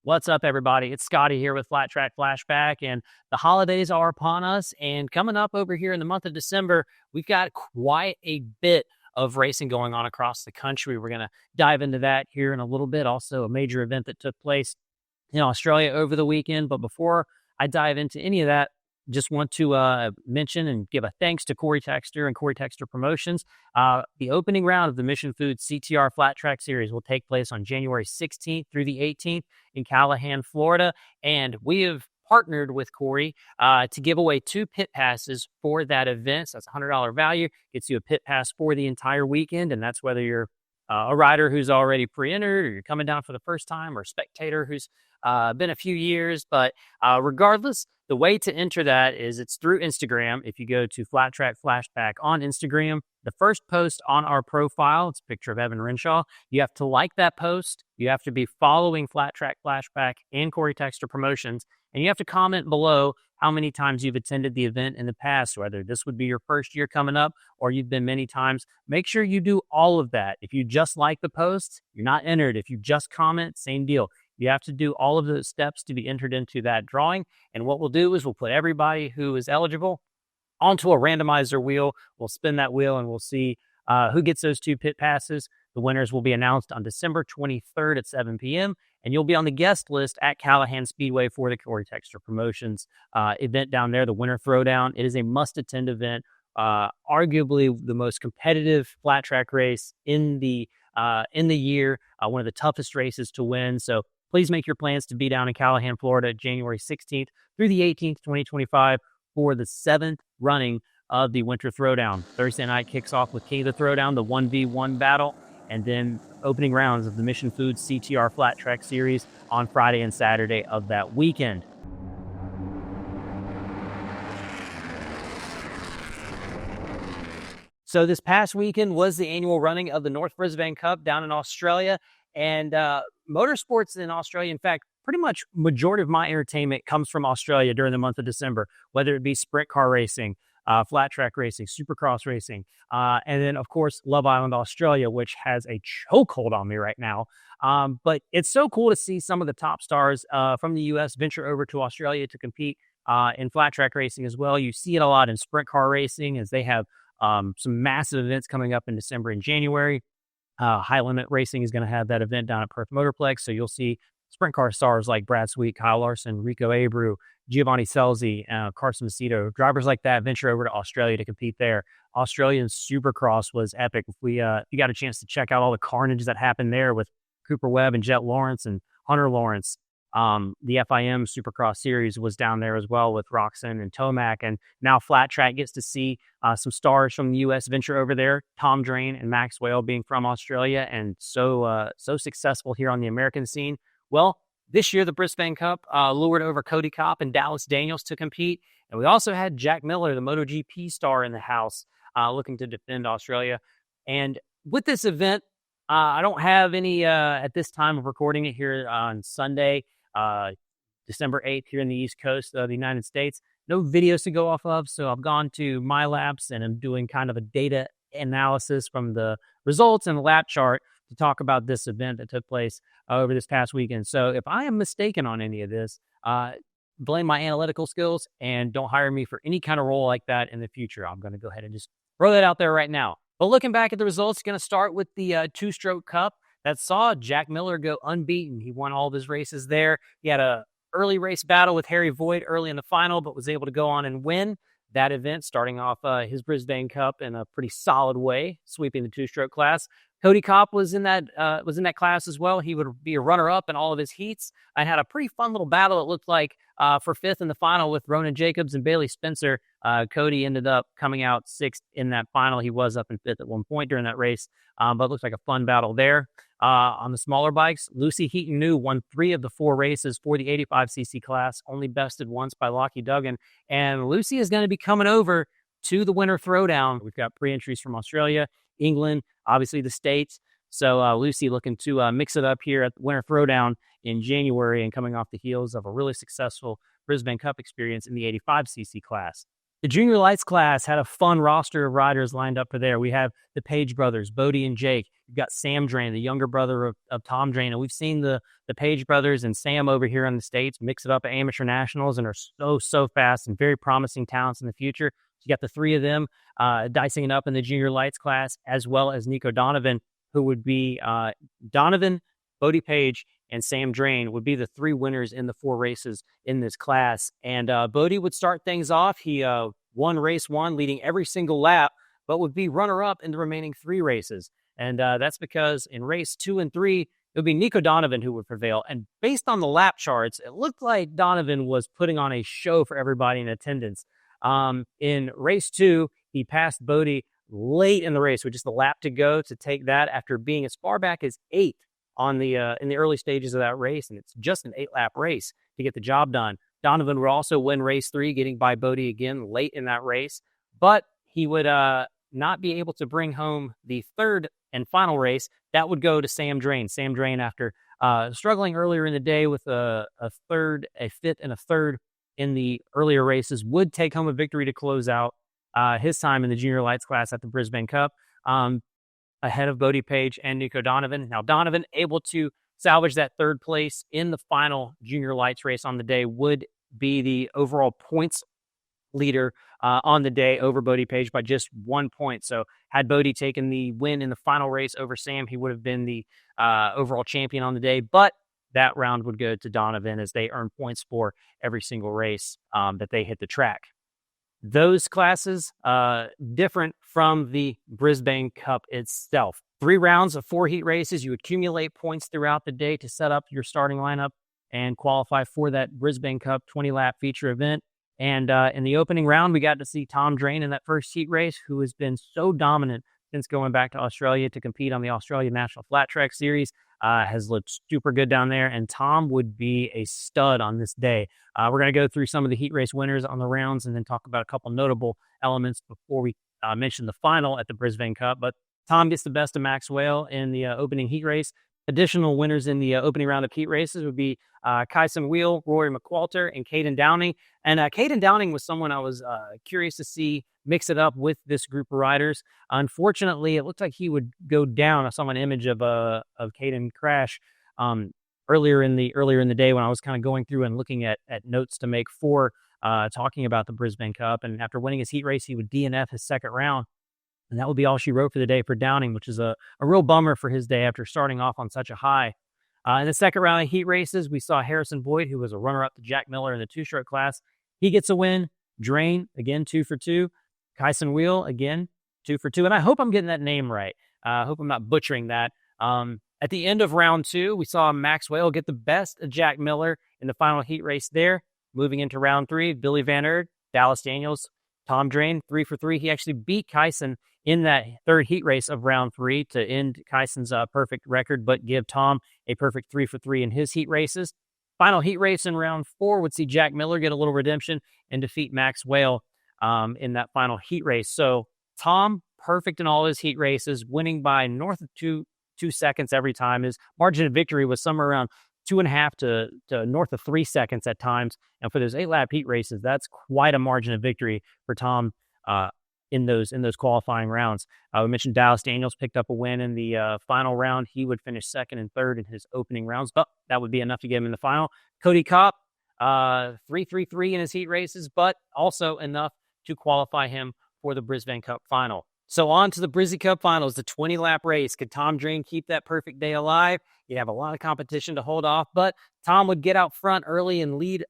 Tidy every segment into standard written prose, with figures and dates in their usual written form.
What's up, everybody? It's Scotty here with Flat Track Flashback, and the holidays are upon us. And coming up over here in the month of December, we've got quite a bit of racing going on across the country. We're going to dive into that here in a little bit. Also, a major event that took place in Australia over the weekend. But before I dive into any of that, just want to mention and give a thanks to Corey Texter and Corey Texter Promotions. The opening round of the Mission Foods CTR Flat Track Series will take place on January 16th through the 18th in Callahan, Florida. And we have partnered with Corey to give away 2 pit passes for that event. So that's a $100 value. Gets you a pit pass for the entire weekend. And that's whether you're a rider who's already pre-entered, or you're coming down for the first time, or a spectator who's been a few years. But regardless, the way to enter that is it's through Instagram. If you go to Flat Track Flashback on Instagram, the first post on our profile, it's a picture of Evan Renshaw. You have to like that post. You have to be following Flat Track Flashback and Corey Texter Promotions. And you have to comment below how many times you've attended the event in the past, whether this would be your first year coming up or you've been many times. Make sure you do all of that. If you just like the post, you're not entered. If you just comment, same deal. You have to do all of those steps to be entered into that drawing. And what we'll do is we'll put everybody who is eligible onto a randomizer wheel. We'll spin that wheel and we'll see who gets those 2 pit passes. The winners will be announced on December 23rd at 7 p.m. And you'll be on the guest list at Callahan Speedway for the Corey Texter Promotions event down there, the Winter Throwdown. It is a must-attend event, arguably the most competitive flat track race in the year, one of the toughest races to win. So please make your plans to be down in Callahan, Florida, January 16th through the 18th, 2025, for the 7th running of the Winter Throwdown. Thursday night kicks off with King of the Throwdown, the 1v1 battle, and then opening rounds of the Mission Foods CTR Flat Track Series on Friday and Saturday of that weekend. So this past weekend was the annual running of the North Brisbane Cup down in Australia. And motorsports in Australia, in fact, pretty much majority of my entertainment comes from Australia during the month of December, whether it be sprint car racing, flat track racing, supercross racing, and then, of course, Love Island, Australia, which has a chokehold on me right now. But it's so cool to see some of the top stars from the U.S. venture over to Australia to compete in flat track racing as well. You see it a lot in sprint car racing, as they have some massive events coming up in December and January. High Limit Racing is going to have that event down at Perth Motorplex. So you'll see sprint car stars like Brad Sweet, Kyle Larson, Rico Abreu, Giovanni Scelzi, Carson Macedo, drivers like that venture over to Australia to compete there. Australian Supercross was epic. If you got a chance to check out all the carnage that happened there with Cooper Webb and Jet Lawrence and Hunter Lawrence. The FIM Supercross Series was down there as well with Roxon and Tomac, and now Flat Track gets to see some stars from the U.S. venture over there. Tom Drain and Max Whale being from Australia and so successful here on the American scene. Well, this year the Brisbane Cup lured over Cody Kopp and Dallas Daniels to compete, and we also had Jack Miller, the MotoGP star, in the house looking to defend Australia. And with this event, I don't have any at this time of recording it here on Sunday, December 8th here in the East Coast of the United States. No videos to go off of, so I've gone to my laps and I'm doing kind of a data analysis from the results and the lap chart to talk about this event that took place over this past weekend. So if I am mistaken on any of this, blame my analytical skills and don't hire me for any kind of role like that in the future. I'm going to go ahead and just throw that out there right now. But looking back at the results, going to start with the two-stroke cup that saw Jack Miller go unbeaten. He won all of his races there. He had a early race battle with Harry Voigt early in the final, but was able to go on and win that event, starting off his Brisbane Cup in a pretty solid way, sweeping the two-stroke class. Cody Kopp was in that class as well. He would be a runner-up in all of his heats. I had a pretty fun little battle, it looked like, for 5th in the final with Ronan Jacobs and Bailey Spencer. Cody ended up coming out 6th in that final. He was up in 5th at one point during that race, but it looks like a fun battle there. On the smaller bikes, Lucy Heaton-New won 3 of the 4 races for the 85cc class, only bested once by Lockie Duggan. And Lucy is going to be coming over to the Winter Throwdown. We've got pre-entries from Australia, England, obviously the States. So Lucy looking to mix it up here at the Winter Throwdown in January, and coming off the heels of a really successful Brisbane Cup experience in the 85cc class. The Junior Lights class had a fun roster of riders lined up for there. We have the Page brothers, Bodie and Jake. You've got Sam Drain, the younger brother of Tom Drain. And we've seen the Page brothers and Sam over here in the States mix it up at amateur nationals and are so fast and very promising talents in the future. You got the three of them dicing it up in the Junior Lights class, as well as Nico Donovan, who would be Donovan, Bodie Page, and Sam Drain would be the three winners in the 4 races in this class. And Bodie would start things off. He won race 1, leading every single lap, but would be runner-up in the remaining 3 races. And that's because in race 2 and 3, it would be Nico Donovan who would prevail. And based on the lap charts, it looked like Donovan was putting on a show for everybody in attendance. In race 2, he passed Bodie late in the race with just a lap to go to take that after being as far back as 8th on the in the early stages of that race, and it's just an 8-lap race to get the job done. Donovan would also win race 3, getting by Bodie again late in that race, but he would not be able to bring home the 3rd and final race. That would go to Sam Drain. Sam Drain, after struggling earlier in the day with a 3rd, a 5th, and a 3rd in the earlier races, would take home a victory to close out his time in the Junior Lights class at the Brisbane Cup. Ahead of Bodie Page and Nico Donovan. Now, Donovan, able to salvage that 3rd place in the final Junior Lights race on the day, would be the overall points leader on the day over Bodie Page by just 1 point. So had Bodie taken the win in the final race over Sam, he would have been the overall champion on the day. But that round would go to Donovan as they earn points for every single race that they hit the track. Those classes different from the Brisbane Cup itself. 3 rounds of 4 heat races. You accumulate points throughout the day to set up your starting lineup and qualify for that Brisbane Cup 20-lap feature event. And in the opening round, we got to see Tom Drain in that first heat race, who has been so dominant since going back to Australia to compete on the Australian National Flat Track Series. Has looked super good down there, and Tom would be a stud on this day. We're going to go through some of the heat race winners on the rounds and then talk about a couple notable elements before we mention the final at the Brisbane Cup. But Tom gets the best of Max Whale in the opening heat race. Additional winners in the opening round of heat races would be Kyson Wheel, Rory McQualter, and Caden Downing. And Caden Downing was someone I was curious to see mix it up with this group of riders. Unfortunately, it looked like he would go down. I saw an image of Caden crash earlier in the day when I was kind of going through and looking at notes to make for talking about the Brisbane Cup. And after winning his heat race, he would DNF his 2nd round. And that would be all she wrote for the day for Downing, which is a real bummer for his day after starting off on such a high. In the 2nd round of heat races, we saw Harrison Boyd, who was a runner-up to Jack Miller in the 2-stroke class. He gets a win. Drain, again, 2 for 2. Kyson Wheel, again, 2 for 2. And I hope I'm getting that name right. I hope I'm not butchering that. At the end of round 2, we saw Max Whale get the best of Jack Miller in the final heat race there. Moving into round 3, Billy Van Aert, Dallas Daniels, Tom Drain, 3 for 3. He actually beat Kyson in that 3rd heat race of round 3 to end Kyson's perfect record, but give Tom a perfect 3 for 3 in his heat races. Final heat race in round 4 would see Jack Miller get a little redemption and defeat Max Whale in that final heat race. So Tom, perfect in all his heat races, winning by north of 2 seconds every time. His margin of victory was somewhere around 2.5 to north of 3 seconds at times. And for those 8-lap heat races, that's quite a margin of victory for Tom in those qualifying rounds. We mentioned Dallas Daniels picked up a win in the final round. He would finish 2nd and 3rd in his opening rounds, but that would be enough to get him in the final. Cody Kopp, 3-3-3 in his heat races, but also enough to qualify him for the Brisbane Cup final. So on to the Brizzy Cup finals, the 20-lap race. Could Tom Drain keep that perfect day alive? You have a lot of competition to hold off, but Tom would get out front early and lead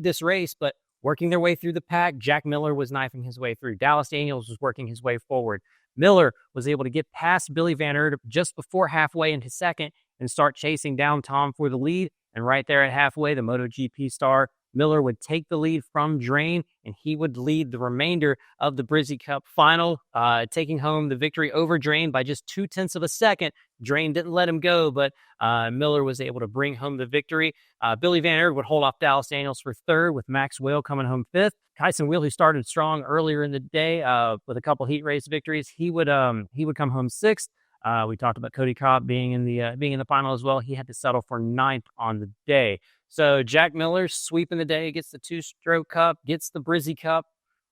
this race, but working their way through the pack, Jack Miller was knifing his way through. Dallas Daniels was working his way forward. Miller was able to get past Billy Van Aert just before halfway into 2nd and start chasing down Tom for the lead. And right there at halfway, the MotoGP star Miller would take the lead from Drain, and he would lead the remainder of the Brizzy Cup final, taking home the victory over Drain by just 0.2 of a second. Drain didn't let him go, but Miller was able to bring home the victory. Billy Van Aert would hold off Dallas Daniels for 3rd, with Max Whale coming home 5th. Kyson Wheel, who started strong earlier in the day with a couple heat race victories, he would come home 6th. We talked about Cody Kopp being in the final as well. He had to settle for 9th on the day. So Jack Miller sweeping the day, gets the 2-stroke cup, gets the Brizzy Cup.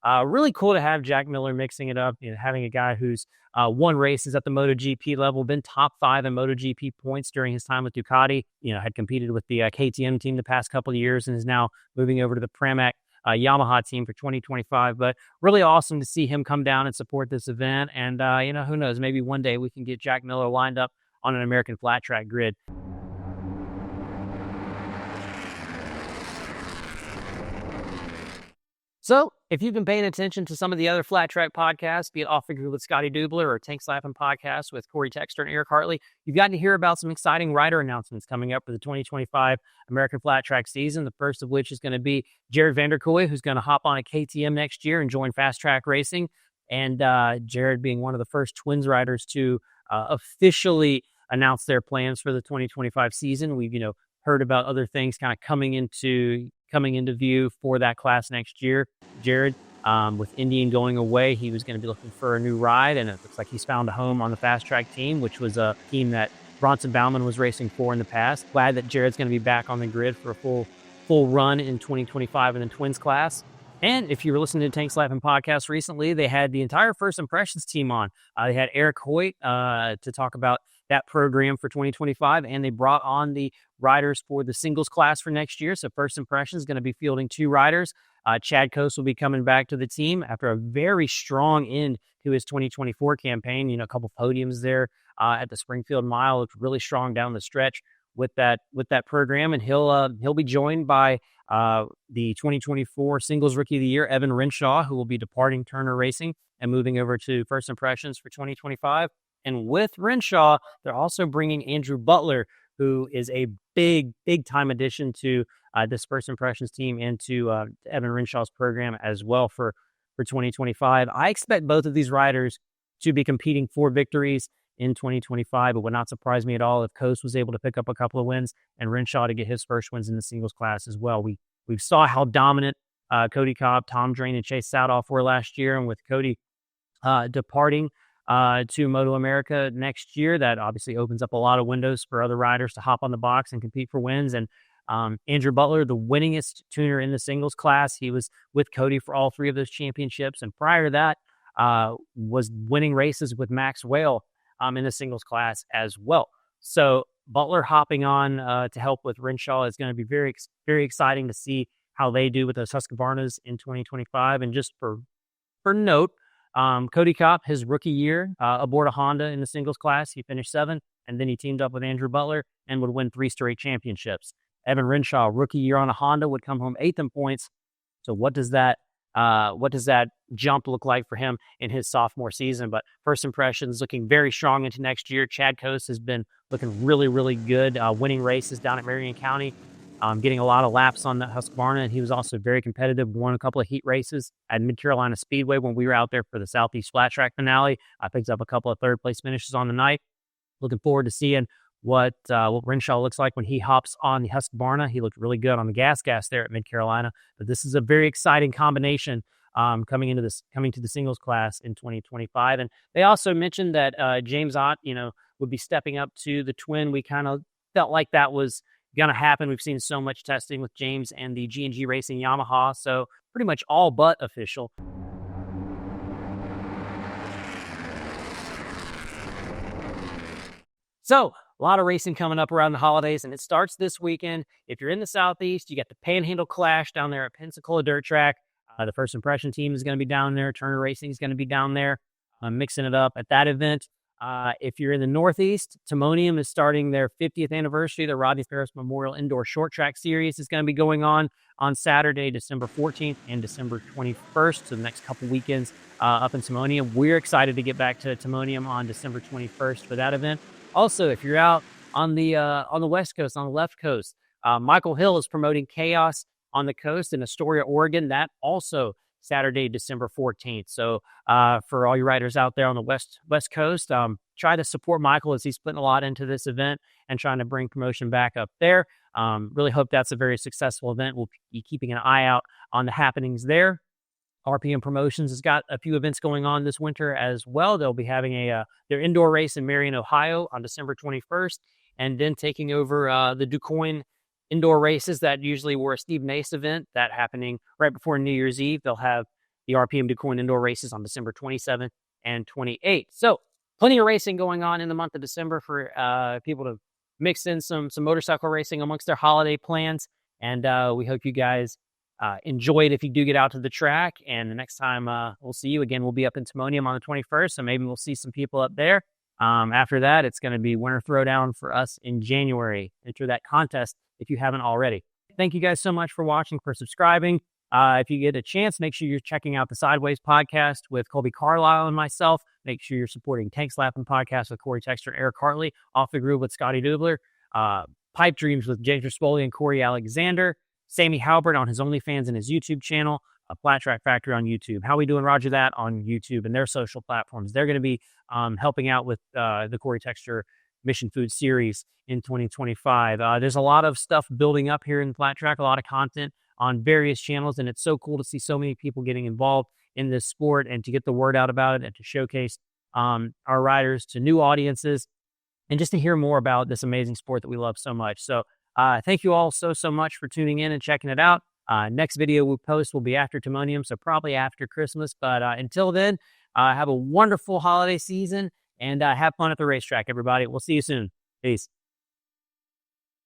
Really cool to have Jack Miller mixing it up, having a guy who's won races at the MotoGP level, been top 5 in MotoGP points during his time with Ducati, had competed with the KTM team the past couple of years and is now moving over to the Pramac Yamaha team for 2025. But really awesome to see him come down and support this event. And, who knows, maybe one day we can get Jack Miller lined up on an American flat track grid. So, if you've been paying attention to some of the other flat track podcasts, be it Off the Grid with Scotty Dubler or Tank Slapping podcast with Corey Texter and Eric Hartley, you've gotten to hear about some exciting rider announcements coming up for the 2025 American flat track season. The first of which is going to be Jared Vanderkooi, who's going to hop on a KTM next year and join Fast Track Racing. And Jared being one of the first Twins riders to officially announce their plans for the 2025 season. We've, heard about other things kind of coming into view for that class next year. Jared, with Indian going away, he was going to be looking for a new ride, and it looks like he's found a home on the Fast Track team, which was a team that Bronson Bauman was racing for in the past. Glad that Jared's going to be back on the grid for a full run in 2025 in the Twins class. And if you were listening to Tank Slapping podcast recently, they had the entire First Impressions team on. They had Eric Hoyt to talk about that program for 2025, and they brought on the riders for the singles class for next year. So First Impressions is going to be fielding 2 riders. Chad Coase will be coming back to the team after a very strong end to his 2024 campaign. A couple podiums there at the Springfield Mile. Looked really strong down the stretch with that program, and he'll be joined by the 2024 Singles Rookie of the Year, Evan Renshaw, who will be departing Turner Racing and moving over to First Impressions for 2025. And with Renshaw, they're also bringing Andrew Butler, who is a big time addition to this First Impressions team and to Evan Renshaw's program as well for 2025. I expect both of these riders to be competing for victories in 2025. It would not surprise me at all if Coase was able to pick up a couple of wins and Renshaw to get his first wins in the singles class as well. We saw how dominant Cody Cobb, Tom Drain, and Chase Sadoff were last year, and with Cody departing to Moto America next year, that obviously opens up a lot of windows for other riders to hop on the box and compete for wins. And Andrew Butler, the winningest tuner in the singles class, he was with Cody for all 3 of those championships, and prior to that was winning races with Max Whale in the singles class as well. So Butler hopping on to help with Renshaw is going to be very, very exciting to see how they do with those Husqvarnas in 2025. And just for note, Cody Kopp, his rookie year aboard a Honda in the singles class, he finished 7th, and then he teamed up with Andrew Butler and would win 3 straight championships. Evan Renshaw, rookie year on a Honda, would come home 8th in points. So what does that jump look like for him in his sophomore season? But First Impressions looking very strong into next year. Chad Coase has been looking really, really good, winning races down at Marion County. Getting a lot of laps on the Husqvarna, and he was also very competitive, won a couple of heat races at Mid-Carolina Speedway when we were out there for the Southeast Flat Track finale. I picked up a couple of third-place finishes on the night. Looking forward to seeing what Renshaw looks like when he hops on the Husqvarna. He looked really good on the gas there at Mid-Carolina, but this is a very exciting combination coming to the singles class in 2025. And they also mentioned that James Ott, would be stepping up to the twin. We kind of felt like that was going to happen. We've seen so much testing with James and the G&G Racing Yamaha, so pretty much all but official. So a lot of racing coming up around the holidays, and it starts this weekend. If you're in the Southeast, you got the Panhandle Clash down there at Pensacola Dirt Track. The First Impression team is going to be down there. Turner Racing is going to be down there, mixing it up at that event. If you're in the Northeast, Timonium is starting their 50th anniversary. The Rodney Ferris Memorial Indoor Short Track Series is going to be going on Saturday, December 14th and December 21st. So the next couple weekends up in Timonium. We're excited to get back to Timonium on December 21st for that event. Also, if you're out on the West Coast, on the left coast, Michael Hill is promoting Chaos on the coast in Astoria, Oregon. That also Saturday, December 14th. So for all you riders out there on the West Coast, try to support Michael as he's putting a lot into this event and trying to bring promotion back up there. Really hope that's a very successful event. We'll be keeping an eye out on the happenings there. RPM Promotions has got a few events going on this winter as well. They'll be having their indoor race in Marion, Ohio on December 21st, and then taking over the DuQuoin indoor races that usually were a Steve Nace event, that happening right before New Year's Eve. They'll have the RPM DuQuoin Indoor Races on December 27th and 28th. So plenty of racing going on in the month of December for people to mix in some motorcycle racing amongst their holiday plans. And we hope you guys enjoy it if you do get out to the track. And the next time we'll see you again, we'll be up in Timonium on the 21st. So maybe we'll see some people up there. After that, it's going to be Winter Throwdown for us in January. Enter that contest if you haven't already. Thank you guys so much for watching, for subscribing. If you get a chance, make sure you're checking out the Sideways podcast with Kolby, Carlile, and myself. Make sure you're supporting Tank Slapping podcast with Corey Texter and Eric Hartley. Off the Groove with Scotty Dubler. Pipe Dreams with James Rispoli and Corey Alexander. Sammy Halbert on his OnlyFans and his YouTube channel. Flat Track Factory on YouTube. How We Doing Roger That on YouTube and their social platforms. They're going to be helping out with the Corey Texter Mission Food Series in 2025. There's a lot of stuff building up here in Flat Track, a lot of content on various channels, and it's so cool to see so many people getting involved in this sport and to get the word out about it and to showcase our riders to new audiences and just to hear more about this amazing sport that we love so much. So thank you all so much for tuning in and checking it out. Next video we'll post will be after Timonium, so probably after Christmas. But until then, have a wonderful holiday season and have fun at the racetrack, everybody. We'll see you soon. Peace.